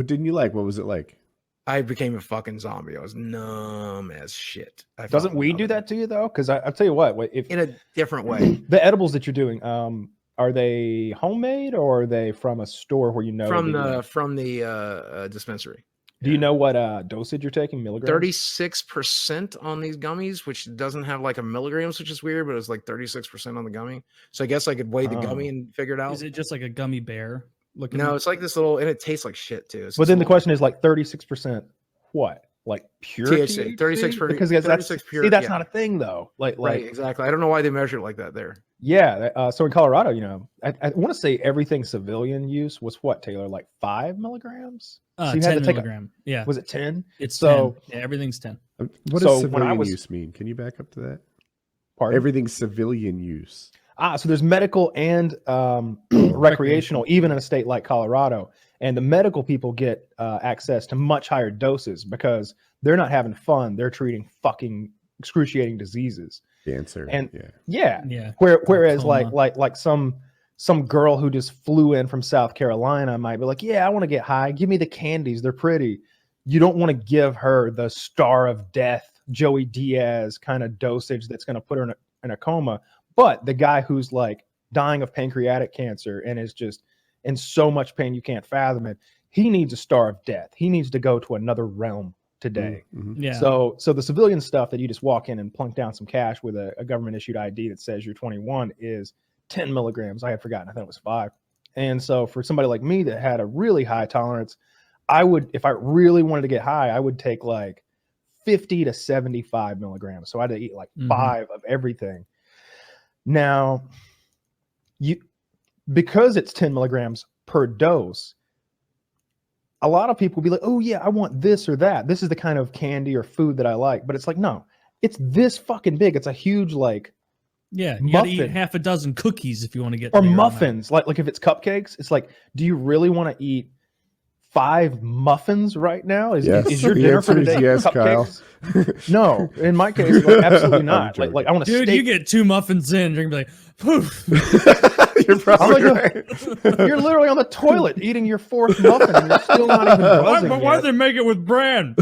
What didn't you like? What was it like? I became a fucking zombie. I was numb as shit. Doesn't weed do that to you though? Because I'll tell you what, if in a different way. The edibles that you're doing, are they homemade or are they from a store where you know from the dispensary? Do you know what dosage you're taking? Milligrams? 36% on these gummies, which doesn't have like a milligrams, which is weird, but it's like 36% on the gummy. So I guess I could weigh the gummy and figure it out. Is it just like a gummy bear? No, it's like this little, and it tastes like shit too. But then the question is like 36%. What? Like pure THC? 36%. Because that's pure. See, that's not a thing though. Like exactly. I don't know why they measure it like that there. Yeah. So in Colorado, you know, I want to say everything civilian use was what, Taylor, like 5 milligrams. So you 10 had to milligram. Yeah. Was it 10? It's so 10. Yeah, everything's 10. What does civilian use mean? Can you back up to that? Pardon? Everything's civilian use. So there's medical and recreational, even in a state like Colorado. And the medical people get access to much higher doses because they're not having fun. They're treating fucking excruciating diseases. Cancer. And yeah. Whereas like some girl who just flew in from South Carolina might be like, yeah, I want to get high. Give me the candies. They're pretty. You don't want to give her the star of death, Joey Diaz kind of dosage that's going to put her in a coma. But the guy who's like dying of pancreatic cancer and is just in so much pain you can't fathom it, he needs a star of death. He needs to go to another realm today. Mm-hmm. Yeah. So the civilian stuff that you just walk in and plunk down some cash with a government issued ID that says you're 21 is 10 milligrams. I had forgotten. I thought it was 5. And so for somebody like me that had a really high tolerance, I would, if I really wanted to get high, I would take like 50 to 75 milligrams. So I had to eat like 5 of everything. Now, because it's 10 milligrams per dose, a lot of people will be like, oh yeah, I want this or that. This is the kind of candy or food that I like. But it's like, no, it's this fucking big. It's a huge like, yeah, you gotta eat half a dozen cookies if you want to get or muffins. Like if it's cupcakes, it's like, do you really want to eat 5 muffins right now? Is your dinner for today cupcakes? Kyle. No, in my case, like, absolutely not. Like I want to. Dude, you get 2 muffins in, you're gonna be like, poof. You're probably right. You're literally on the toilet eating your 4th muffin, and you're still not even buzzing. Why do they make it with bran?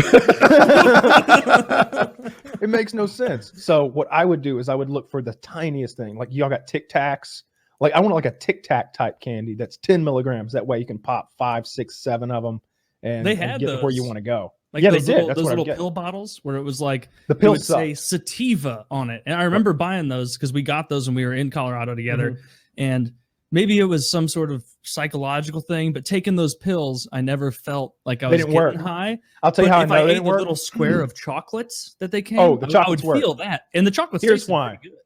It makes no sense. So what I would do is I would look for the tiniest thing. Like y'all got Tic Tacs. Like I want like a Tic Tac type candy that's 10 milligrams. That way you can pop 5, 6, 7 of them and get to where you want to go. Like yeah, those they did. Those little pill bottles where it was like the pill would say sativa on it. And I remember buying those because we got those when we were in Colorado together. And maybe it was some sort of psychological thing, but taking those pills, I never felt like I was getting high. I'll tell you how I know if I they ate didn't the work. little square of chocolates that they came, I would feel that. And the chocolates tasted pretty good.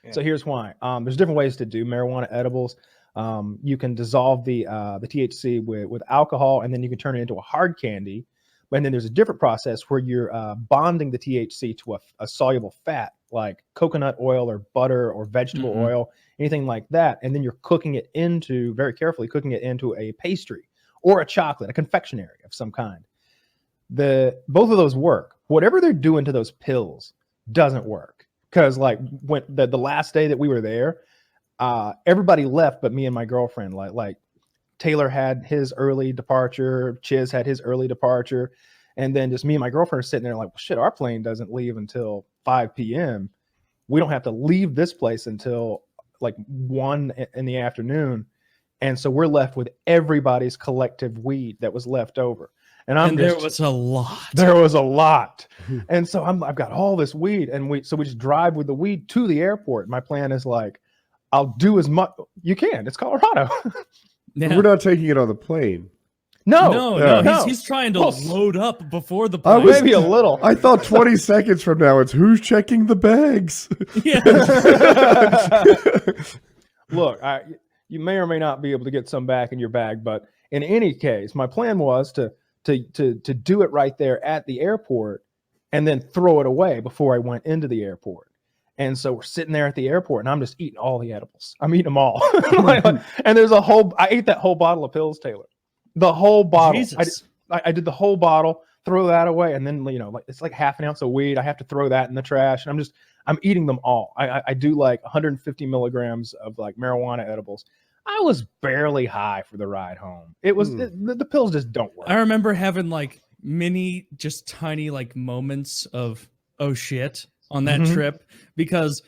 Yeah. So here's why. There's different ways to do marijuana edibles. You can dissolve the THC with alcohol, and then you can turn it into a hard candy. And then there's a different process where you're bonding the THC to a soluble fat, like coconut oil or butter or vegetable oil, anything like that. And then you're cooking it into, very carefully, cooking it into a pastry or a chocolate, a confectionery of some kind. Both of those work. Whatever they're doing to those pills doesn't work. Because like when the last day that we were there, everybody left but me and my girlfriend. Like Taylor had his early departure, Chiz had his early departure, and then just me and my girlfriend are sitting there like, well, shit, our plane doesn't leave until 5 p.m. We don't have to leave this place until like 1 in the afternoon. And so we're left with everybody's collective weed that was left over. And there was a lot. There was a lot. And so I've got all this weed, and we just drive with the weed to the airport. My plan is like, I'll do as much you can. It's Colorado. Yeah. We're not taking it on the plane. No. He's trying to load up before the plane. Maybe a little. I thought 20 seconds from now, it's who's checking the bags. Yeah. Look, you may or may not be able to get some back in your bag, but in any case, my plan was to do it right there at the airport and then throw it away before I went into the airport. And so we're sitting there at the airport and I'm just eating all the edibles. I'm eating them all. And there's I ate that whole bottle of pills, Taylor. The whole bottle. I did the whole bottle, throw that away. And then, it's like half an ounce of weed. I have to throw that in the trash. And I'm eating them all. I do like 150 milligrams of like marijuana edibles. I was barely high for the ride home. It was the pills just don't work. I remember having like many, just tiny like moments of oh shit on that trip, because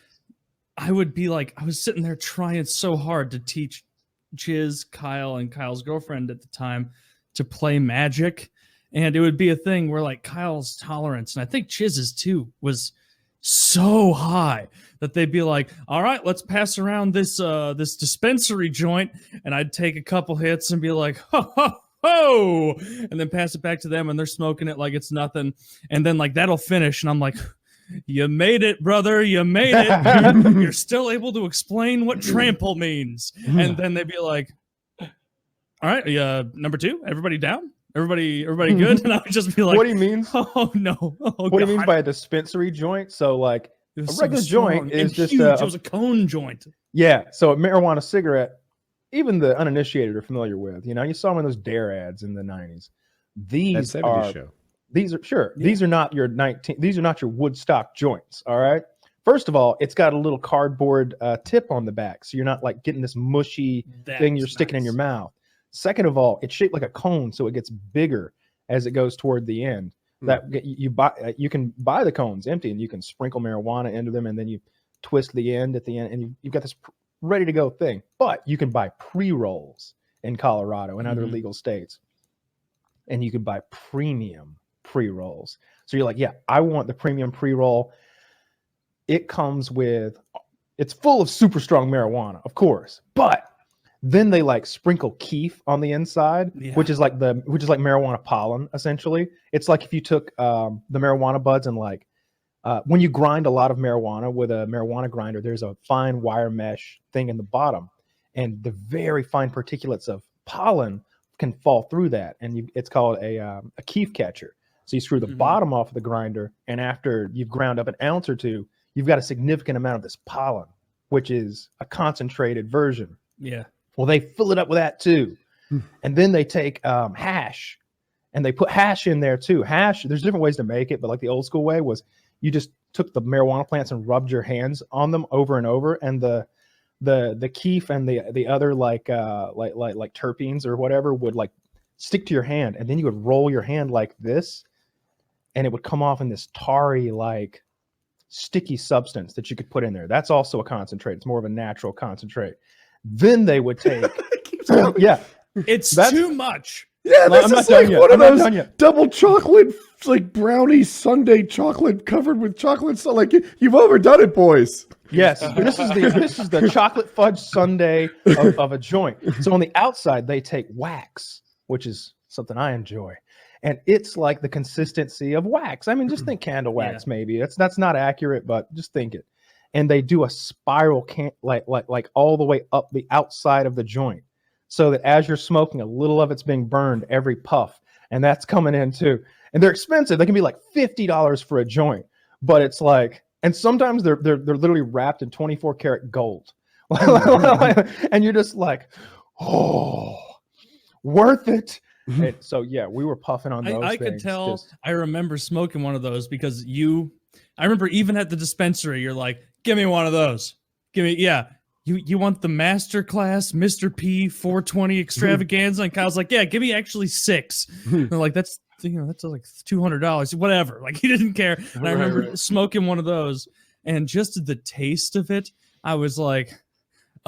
I would be like, I was sitting there trying so hard to teach Chiz, Kyle, and Kyle's girlfriend at the time to play Magic, and it would be a thing where like Kyle's tolerance, and I think Chiz's too, was so high that they'd be like, all right, let's pass around this this dispensary joint, and I'd take a couple hits and be like, ho ho ho, and then pass it back to them, and they're smoking it like it's nothing, and then like that'll finish, and I'm like, you made it, brother, you made it. You're still able to explain what trample means. And then they'd be like, all right, number 2, everybody down, everybody good. And I would just be like, what he means? Oh no. Oh, what God. he means by a dispensary joint? So like a regular joint is just huge. It was a cone joint. Yeah. So a marijuana cigarette, even the uninitiated are familiar with. You know, you saw them in those Dare ads in the 90s. These That 70s are show. these are sure. Yeah. These are not your these are not your Woodstock joints. All right. First of all, it's got a little cardboard tip on the back, so you're not like getting this mushy thing you're sticking in your mouth. Second of all, it's shaped like a cone, so it gets bigger as it goes toward the end. That you can buy the cones empty, and you can sprinkle marijuana into them, and then you twist the end at the end, and you've got this ready to go thing. But you can buy pre-rolls in Colorado and other legal states, and you can buy premium pre-rolls. So you're like, yeah, I want the premium pre-roll. It comes with, it's full of super strong marijuana, of course, but then they like sprinkle keef on the inside, which is like marijuana pollen. Essentially, it's like if you took the marijuana buds and like when you grind a lot of marijuana with a marijuana grinder, there's a fine wire mesh thing in the bottom, and the very fine particulates of pollen can fall through that, and it's called a keef catcher. So you screw the bottom off of the grinder, and after you've ground up an ounce or two, you've got a significant amount of this pollen, which is a concentrated version. Yeah. Well, they fill it up with that too. And then they take hash, and they put hash in there too. Hash, there's different ways to make it, but like the old school way was you just took the marijuana plants and rubbed your hands on them over and over, and the keef and the other like terpenes or whatever would like stick to your hand, and then you would roll your hand like this, and it would come off in this tarry like sticky substance that you could put in there. That's also a concentrate. It's more of a natural concentrate. Then they would take it's too much. Yeah, No, this I'm is not like done yet. one I'm of not done those yet. double chocolate, like brownie sundae chocolate covered with chocolate. So like you've overdone it, boys. Yes, this is the chocolate fudge sundae of a joint. So on the outside they take wax, which is something I enjoy, and it's like the consistency of wax. I mean, just think candle wax. Maybe that's not accurate, but just think it. And they do a spiral like all the way up the outside of the joint, so that as you're smoking, a little of it's being burned every puff, and that's coming in too. And they're expensive. They can be like $50 for a joint, but it's like, and sometimes they're literally wrapped in 24 karat gold, and you're just like, oh, worth it. And so yeah, we were puffing on those. I could tell. I remember smoking one of those because I remember even at the dispensary, you're like, give me one of those. Give me, You want the master class Mr. P 420 extravaganza? And Kyle's like, yeah, give me actually 6. And they're like, that's like $200, whatever. Like he didn't care. And I remember smoking one of those, and just the taste of it, I was like,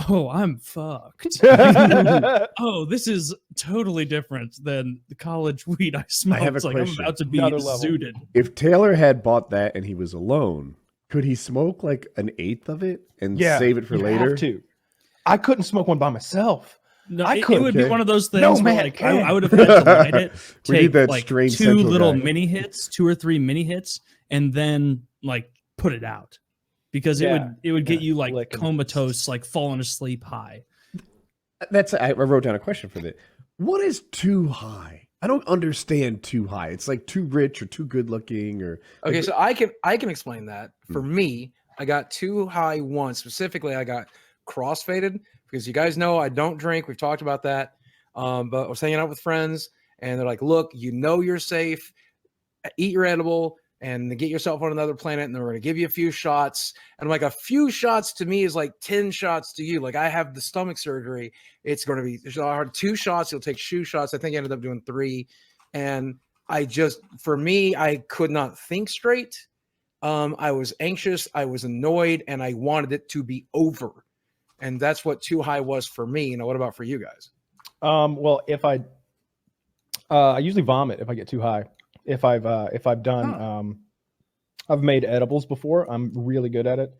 oh, I'm fucked. Oh, this is totally different than the college weed I smoked. I have a like question. I'm about to be zooted. If Taylor had bought that and he was alone, could he smoke like an eighth of it and save it for later? Have to. I couldn't smoke one by myself. No, I it couldn't. would be one of those things No where man like can. I would have had to light it, We need take that like strange 2 central little guy. mini hits, 2 or 3 mini hits, and then like put it out, because it would get you like licking. comatose, like falling asleep high. I wrote down a question for that. What is too high? I don't understand too high. It's like too rich or too good looking or Okay, so I can explain that. For me, I got too high once. Specifically, I got crossfaded because you guys know I don't drink. We've talked about that. But I was hanging out with friends, and they're like, "Look, you know you're safe. Eat your edible and get yourself on another planet, and then we're going to give you a few shots. And I'm like, a few shots to me is like 10 shots to you. Like, I have the stomach surgery. It's going to be 2 shots. You'll take shoe shots. I think I ended up doing 3. And for me, I could not think straight. I was anxious. I was annoyed, and I wanted it to be over. And that's what too high was for me. What about for you guys? Well, if I usually vomit if I get too high. If I've done, I've made edibles before. I'm really good at it,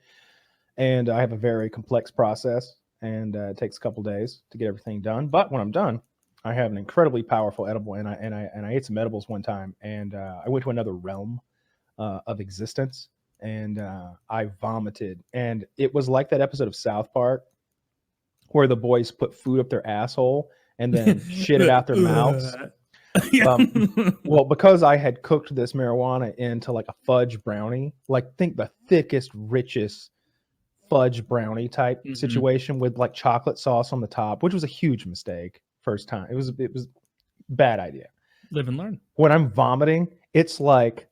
and I have a very complex process, and it takes a couple days to get everything done. But when I'm done, I have an incredibly powerful edible, and I ate some edibles one time, and I went to another realm of existence, and I vomited, and it was like that episode of South Park where the boys put food up their asshole and then shit it out their mouths. Well, because I had cooked this marijuana into like a fudge brownie, like think the thickest, richest fudge brownie type situation with like chocolate sauce on the top, which was a huge mistake first time. It was bad idea. Live and learn. When I'm vomiting, it's like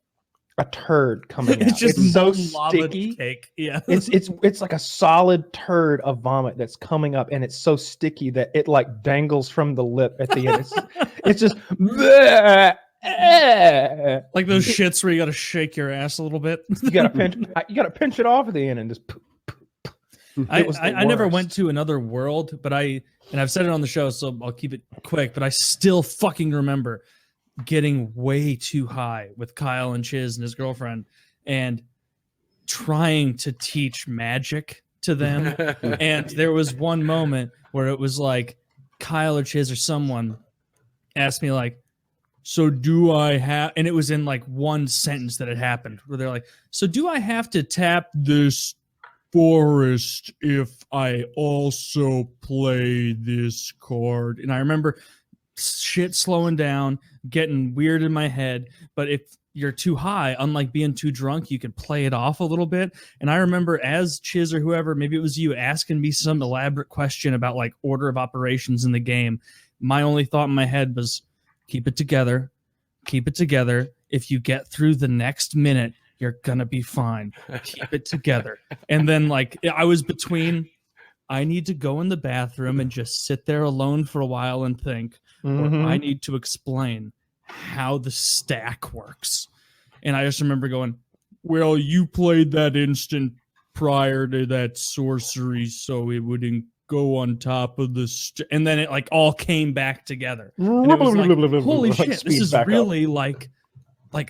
a turd coming out. It's just so lava sticky. cake. Yeah. It's like a solid turd of vomit that's coming up, and it's so sticky that it like dangles from the lip at the end. It's just like those shits where you got to shake your ass a little bit. you gotta pinch it off at the end and just. I never went to another world, but I've said it on the show, so I'll keep it quick. But I still fucking remember getting way too high with Kyle and Chiz and his girlfriend, and trying to teach magic to them. And there was one moment where it was like Kyle or Chiz or someone asked me like, so do I have, and it was in like one sentence that had happened where they're like, so do I have to tap this forest if I also play this chord? And I remember shit slowing down, getting weird in my head. But if you're too high, unlike being too drunk, you can play it off a little bit. And I remember as Chiz or whoever, maybe it was you, asking me some elaborate question about like order of operations in the game. My only thought in my head was, keep it together. Keep it together. If you get through the next minute, you're gonna be fine. Keep it together. And then like I was between, I need to go in the bathroom and just sit there alone for a while and think, or I need to explain how the stack works. And I just remember going, well, you played that instant prior to that sorcery, so it wouldn't go on top of the and then it like all came back together. And it was like, holy shit, this is really like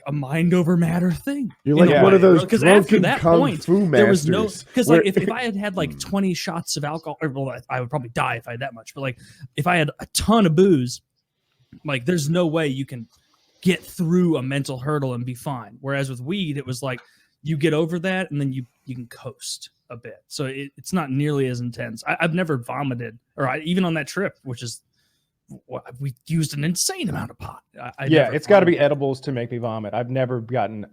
a mind over matter thing. You're like one of those drunken kung fu masters. There was no, because like if I had had like 20 shots of alcohol, well, I would probably die if I had that much. But like if I had a ton of booze, like there's no way you can get through a mental hurdle and be fine. Whereas with weed, it was like you get over that and then you can coast a bit. So it's not nearly as intense. I've never vomited, or even on that trip, which is, we used an insane amount of pot. It's got to be edibles to make me vomit. I've never gotten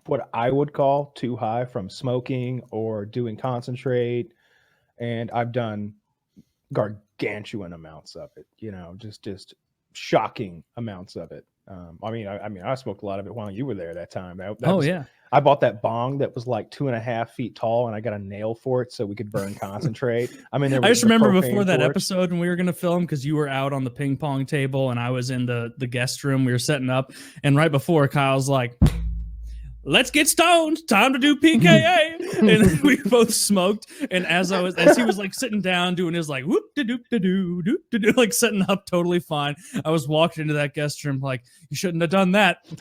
what I would call too high from smoking or doing concentrate, and I've done gargantuan amounts of it. Just shocking amounts of it. I smoked a lot of it while you were there that time. I bought that bong that was like 2.5 feet tall, and I got a nail for it so we could burn concentrate. I just remember before that episode when we were going to film, because you were out on the ping pong table and I was in the guest room. We were setting up, and right before, Kyle's like, let's get stoned. Time to do PKA. And we both smoked. And as he was like sitting down doing his like whoop de doop de doo doop de doo, like setting up totally fine, I was walking into that guest room like, you shouldn't have done that. You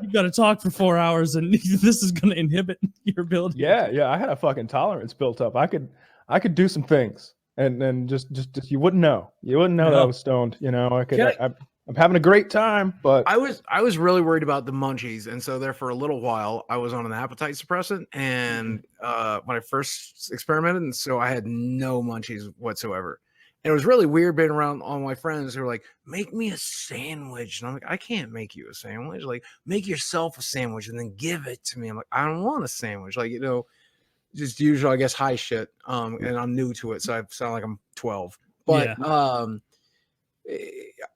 got to talk for 4 hours, and this is going to inhibit your ability. Yeah. I had a fucking tolerance built up. I could do some things, and just you wouldn't know. That I was stoned. I'm having a great time, but I was really worried about the munchies, and so there for a little while I was on an appetite suppressant, and when I first experimented, and so I had no munchies whatsoever. And it was really weird being around all my friends who were like, make me a sandwich. And I'm like, I can't make you a sandwich. Like, make yourself a sandwich and then give it to me. I'm like, I don't want a sandwich. Like, just usual, I guess, high shit. And I'm new to it, so I sound like I'm 12. But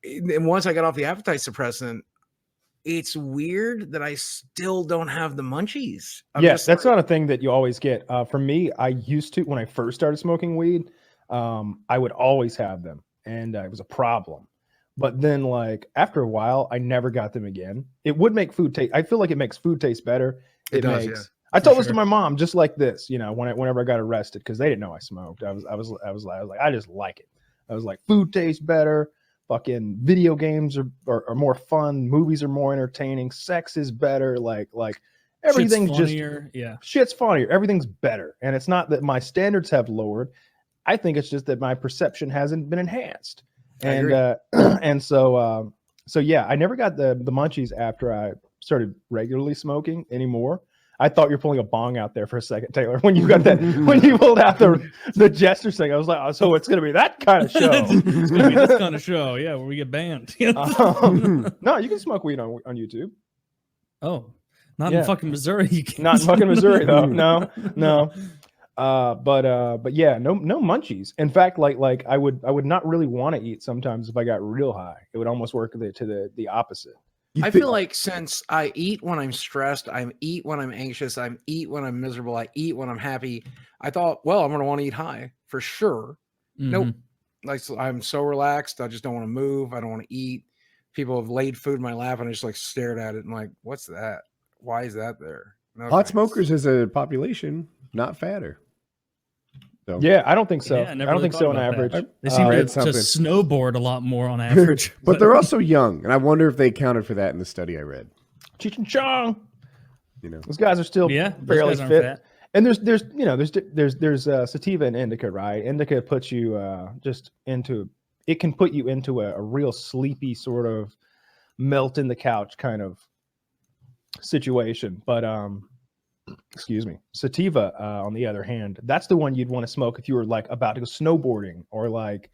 and once I got off the appetite suppressant, it's weird that I still don't have the munchies. Yes, that's not a thing that you always get. For me, I used to when I first started smoking weed, I would always have them, and it was a problem. But then, like after a while, I never got them again. It would make food taste. I feel like it makes food taste better. It does, makes. yeah. I told this to my mom just like this, you know, whenever I got arrested because they didn't know I smoked. I was like, I just like it. I was like, food tastes better. Fucking video games are more fun. Movies are more entertaining. Sex is better. Like everything's Shit's funnier. Yeah. Shit's funnier. Everything's better. And it's not that my standards have lowered. I think it's just that my perception hasn't been enhanced. And so yeah, I never got the munchies after I started regularly smoking anymore. I thought you were pulling a bong out there for a second, Taylor. When you got that, when you pulled out the gesture thing, I was like, oh, so it's gonna be that kind of show. It's gonna be this kind of show, yeah, where we get banned. No, you can smoke weed on YouTube. Oh, not in fucking Missouri. You can't. Not in fucking Missouri though. No. But yeah, no munchies. In fact, like I would not really want to eat sometimes if I got real high. It would almost work to the opposite. I feel like since I eat when I'm stressed, I eat when I'm anxious, I eat when I'm miserable, I eat when I'm happy. I thought, well, I'm going to want to eat high for sure. Nope. Like I'm so relaxed. I just don't want to move. I don't want to eat. People have laid food in my lap and I just like stared at it and like, what's that? Why is that there? Okay. Pot smokers as a population, not fatter. So. Yeah, I don't think so. Yeah, I don't think so on average. They seem to snowboard a lot more on average. but they're also young, and I wonder if they accounted for that in the study I read. Cheech and Chong. You know, those guys are still fairly fit. Fat. And there's sativa and indica, right? Indica puts you it can put you into a real sleepy sort of melt in the couch kind of situation. But excuse me, sativa on the other hand, that's the one you'd want to smoke if you were like about to go snowboarding or like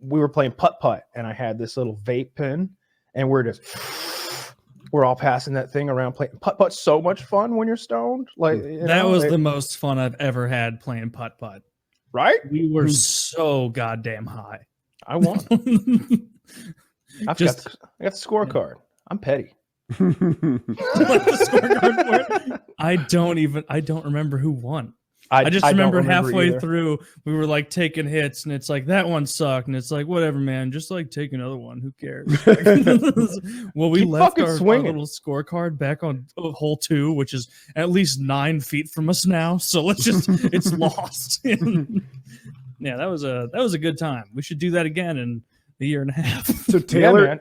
we were playing putt and I had this little vape pen and we're all passing that thing around playing putt. So much fun when you're stoned. Like that was the most fun I've ever had playing putt. Right? We were so goddamn high. I won. I got the scorecard. I'm petty. I don't remember who won. I just remember halfway through we were like taking hits and it's like that one sucked and it's like whatever, man, just like take another one, who cares? Well, we left our little scorecard back on hole 2, which is at least 9 feet from us now, so let's just it's lost. Yeah, that was a good time. We should do that again in a year and a half. So Taylor,